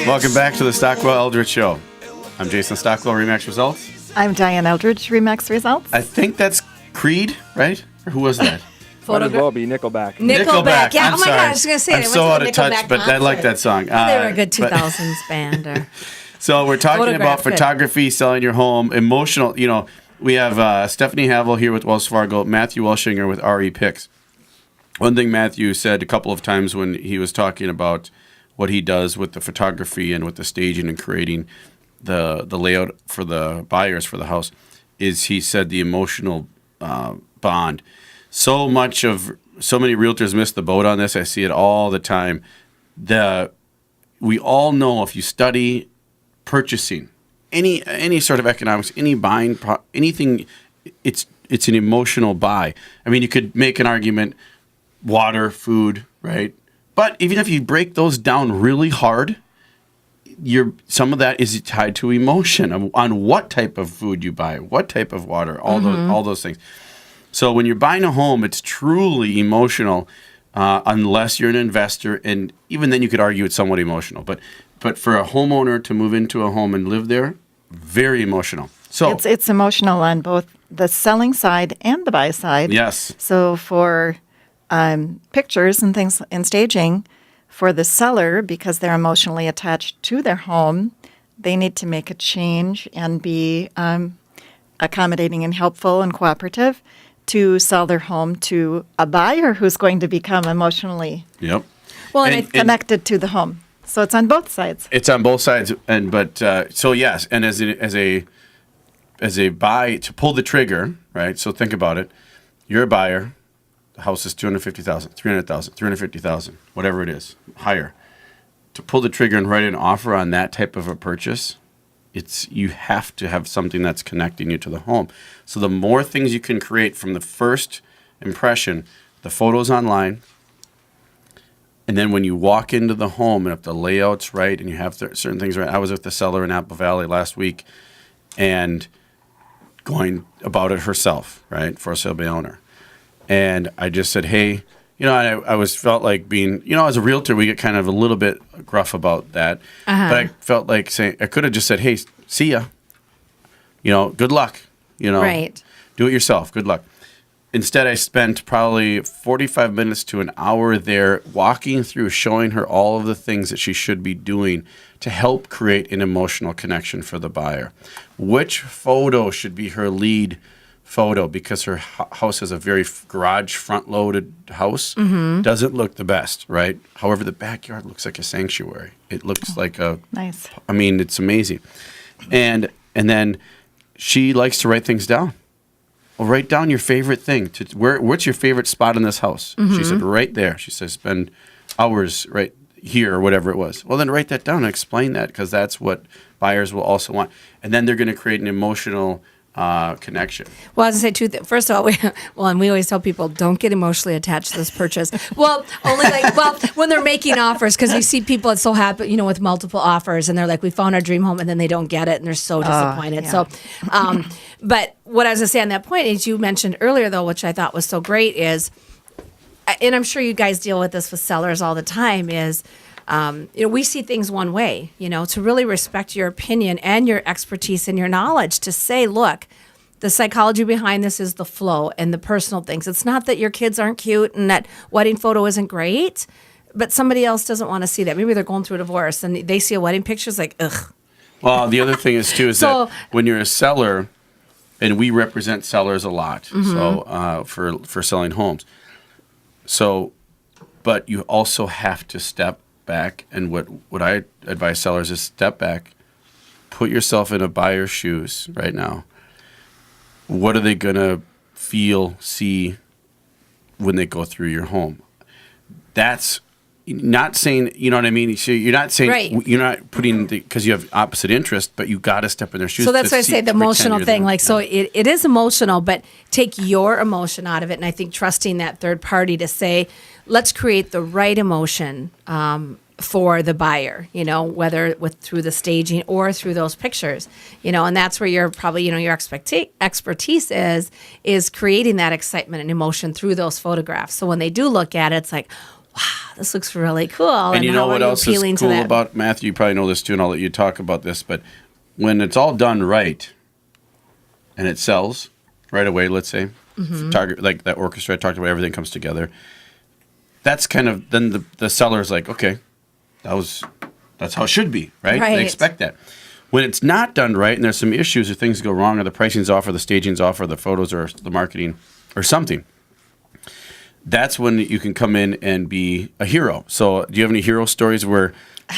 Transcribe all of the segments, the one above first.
Welcome back to the Stockwell Eldridge Show. I'm Jason Stockwell, Remax Results. I'm Diane Eldridge, Remax Results. I think that's Creed, right? Or who was that? Might as well be Nickelback. Nickelback. Yeah. I'm oh my sorry. God, I was going to say I'm it. so out of touch, Nickelback but I like that song. They were a good 2000s band. So we're talking Photograph, about good. photography, selling your home, emotional. You know, we have Stephanie Havel here with Wells Fargo, Matthew Welshinger with RE Picks. One thing Matthew said a couple of times when he was talking about what he does with the photography and with the staging and creating the layout for the buyers for the house is he said the emotional bond. So many realtors miss the boat on this. I see it all the time. We all know if you study purchasing any sort of economics, any buying, anything, it's an emotional buy. I mean, you could make an argument, water, food, right? But even if you break those down really hard, some of that is tied to emotion on what type of food you buy, what type of water, all those things. So when you're buying a home, it's truly emotional, unless you're an investor, and even then you could argue it's somewhat emotional. But for a homeowner to move into a home and live there, very emotional. So it's emotional on both the selling side and the buy side. Yes. So for pictures and things in staging, for the seller, because they're emotionally attached to their home, they need to make a change and be accommodating and helpful and cooperative to sell their home to a buyer who's going to become emotionally Well, and connected to the home. So it's on both sides. It's on both sides, so yes, and as a buy to pull the trigger, right? So think about it. You're a buyer. The house is $250,000, $300,000, $350,000, whatever it is, higher. To pull the trigger and write an offer on that type of a purchase, you have to have something that's connecting you to the home. So the more things you can create from the first impression, the photos online, and then when you walk into the home and if the layout's right and you have certain things right. I was with the seller in Apple Valley last week and going about it herself, right, for a sale by owner. And I just said, hey, I felt like being, as a realtor, we get kind of a little bit gruff about that. But I felt like saying, I could have just said, hey, see ya. Good luck. Right. Do it yourself. Good luck. Instead, I spent probably 45 minutes to an hour there walking through, showing her all of the things that she should be doing to help create an emotional connection for the buyer. Which photo should be her lead photo, because her house has a very garage front-loaded house, doesn't look the best, right? However, the backyard looks like a sanctuary. It looks like nice. I mean, it's amazing. And then she likes to write things down. Well, write down your favorite thing. What's your favorite spot in this house? She said, right there. She says, spend hours right here or whatever it was. Well, then write that down and explain that, because that's what buyers will also want. And then they're going to create an emotional connection. Well, as I say, too, first of all, and we always tell people, don't get emotionally attached to this purchase. Well, when they're making offers, because you see people that's so happy, with multiple offers, and they're like, we found our dream home, and then they don't get it, and they're so disappointed. Yeah. So, but what I was going to say on that point is, you mentioned earlier, though, which I thought was so great, is, and I'm sure you guys deal with this with sellers all the time, is, we see things one way, to really respect your opinion and your expertise and your knowledge, to say, look, the psychology behind this is the flow and the personal things. It's not that your kids aren't cute and that wedding photo isn't great, but somebody else doesn't want to see that. Maybe they're going through a divorce and they see a wedding picture, it's like, ugh. Well, the other thing is, too, is that when you're a seller, and we represent sellers a lot, so for selling homes. So, but you also have to step back, and what I advise sellers is step back, put yourself in a buyer's shoes right now. What are they going to feel, see when they go through your home? That's not saying, you know what I mean? So you're not saying, right. You're not putting, because you have opposite interest, but you got to step in their shoes. So that's why I say the emotional thing. So it is emotional, but take your emotion out of it. And I think trusting that third party to say, let's create the right emotion for the buyer, whether through the staging or through those pictures, and that's where you're probably, your expertise is creating that excitement and emotion through those photographs. So when they do look at it, it's like, wow, this looks really cool. And you know how what are else is appealing to cool that? about Matthew? You probably know this too, and I'll let you talk about this. But when it's all done right, and it sells right away, let's say, like that orchestra I talked about, everything comes together. That's kind of then the seller's like, okay, that's how it should be, right? Right. They expect that. When it's not done right, and there's some issues or things go wrong, or the pricing's off, or the staging's off, or the photos, or the marketing, or something. That's when you can come in and be a hero. So, do you have any hero stories where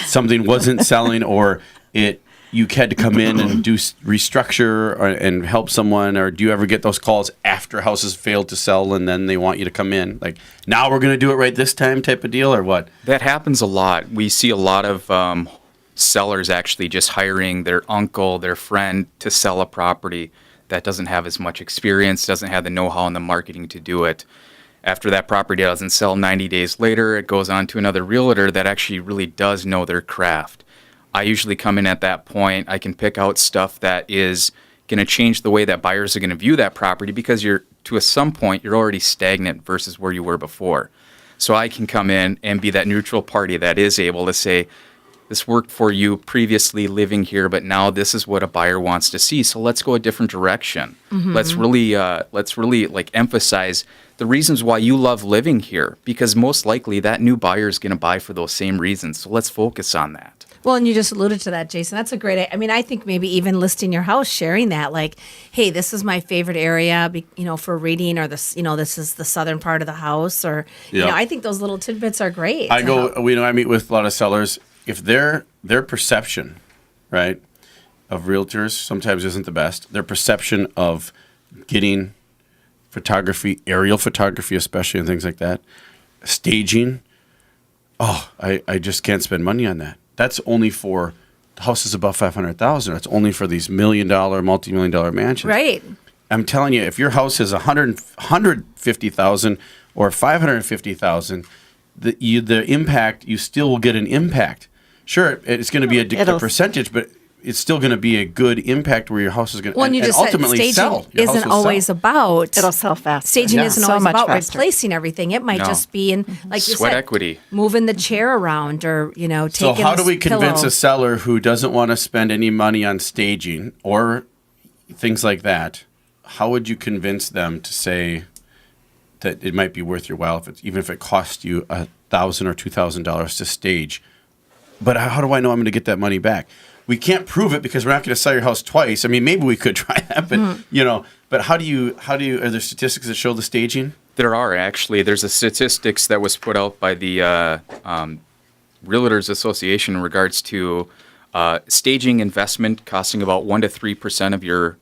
something wasn't selling, or you had to come in and do restructure and help someone, or do you ever get those calls after houses failed to sell and then they want you to come in, like, now we're going to do it right this time type of deal, or what? That happens a lot. We see a lot of sellers actually just hiring their uncle, their friend to sell a property that doesn't have as much experience, doesn't have the know-how and the marketing to do it. After that property doesn't sell 90 days later, it goes on to another realtor that actually really does know their craft. I usually come in at that point. I can pick out stuff that is going to change the way that buyers are going to view that property, because some point you're already stagnant versus where you were before. So I can come in and be that neutral party that is able to say, this worked for you previously living here, but now this is what a buyer wants to see. So let's go a different direction. Let's really like emphasize the reasons why you love living here, because most likely that new buyer is going to buy for those same reasons. So let's focus on that. Well, and you just alluded to that, Jason. That's a great. I mean, I think maybe even listing your house, sharing that, like, hey, this is my favorite area, for reading, or this, this is the southern part of the house, or I think those little tidbits are great. I meet with a lot of sellers. If their perception, right, of realtors sometimes isn't the best, their perception of getting photography, aerial photography especially, and things like that, staging, I just can't spend money on that. That's only for houses above $500,000. That's only for these $1 million, multi-million-dollar mansions. Right. I'm telling you, if your house is $150,000 or $550,000, the impact, you still will get an impact. Sure, it's going to be a percentage, but it's still going to be a good impact where your house is going to ultimately staging sell. Isn't always about. It'll sell fast. Staging isn't so always much about faster. replacing everything. It might just be in, like you Sweat said, equity. moving the chair around, or taking. So how do we convince pillow. a seller who doesn't want to spend any money on staging or things like that? How would you convince them to say that it might be worth your while, even if it costs you $1,000 or $2,000 to stage? But how do I know I'm going to get that money back? We can't prove it because we're not going to sell your house twice. I mean, maybe we could try that, but but how do you are there statistics that show the staging? There are actually. There's a statistics that was put out by the Realtors Association in regards to staging investment costing about 1% to 3% of your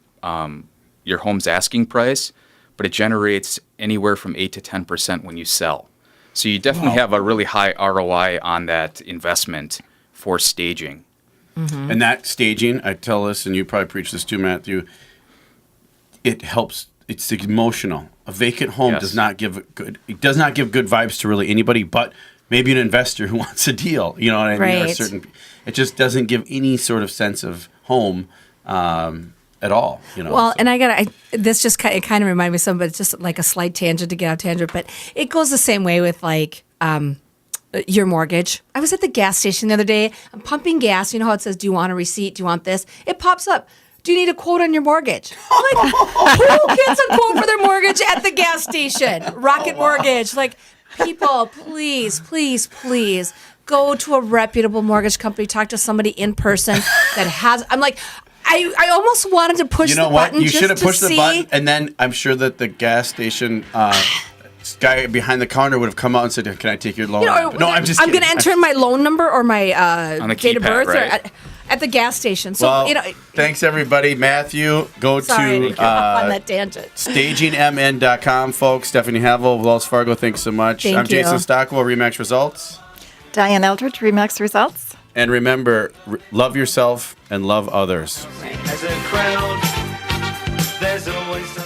home's asking price, but it generates anywhere from 8% to 10% when you sell. So you definitely have a really high ROI on that investment for staging. And that staging, I tell this, and you probably preach this too, Matthew, it helps. It's emotional. A vacant home does not give good vibes to really anybody, but maybe an investor who wants a deal. You know what I mean? Right. It just doesn't give any sort of sense of home at all. Well, and this just kind of reminded me of something, but it's just like a slight tangent to get off tangent, but it goes the same way with like your mortgage. I was at the gas station the other day. I'm pumping gas. You know how it says, do you want a receipt? Do you want this? It pops up. Do you need a quote on your mortgage? I'm like, who gets a quote for their mortgage at the gas station? Rocket Mortgage. Like, people, please, please, please go to a reputable mortgage company. Talk to somebody in person that has. I'm like, I almost wanted to push the button. You should have just pushed to the see. button, and then I'm sure that the gas station guy behind the counter would have come out and said, "Can I take your loan?" I'm going to enter in my loan number or my on the date of keypad, birth right? at the gas station. So Well, thanks everybody. Matthew, go sorry to to get off on that tangent. staginmn.com, folks. Stephanie Havel, Wells Fargo. Thanks so much. Thank I'm Jason you. Stockwell, Remax Results. Diane Eldridge, Remax Results. And remember, love yourself and love others. As a crowd, there's always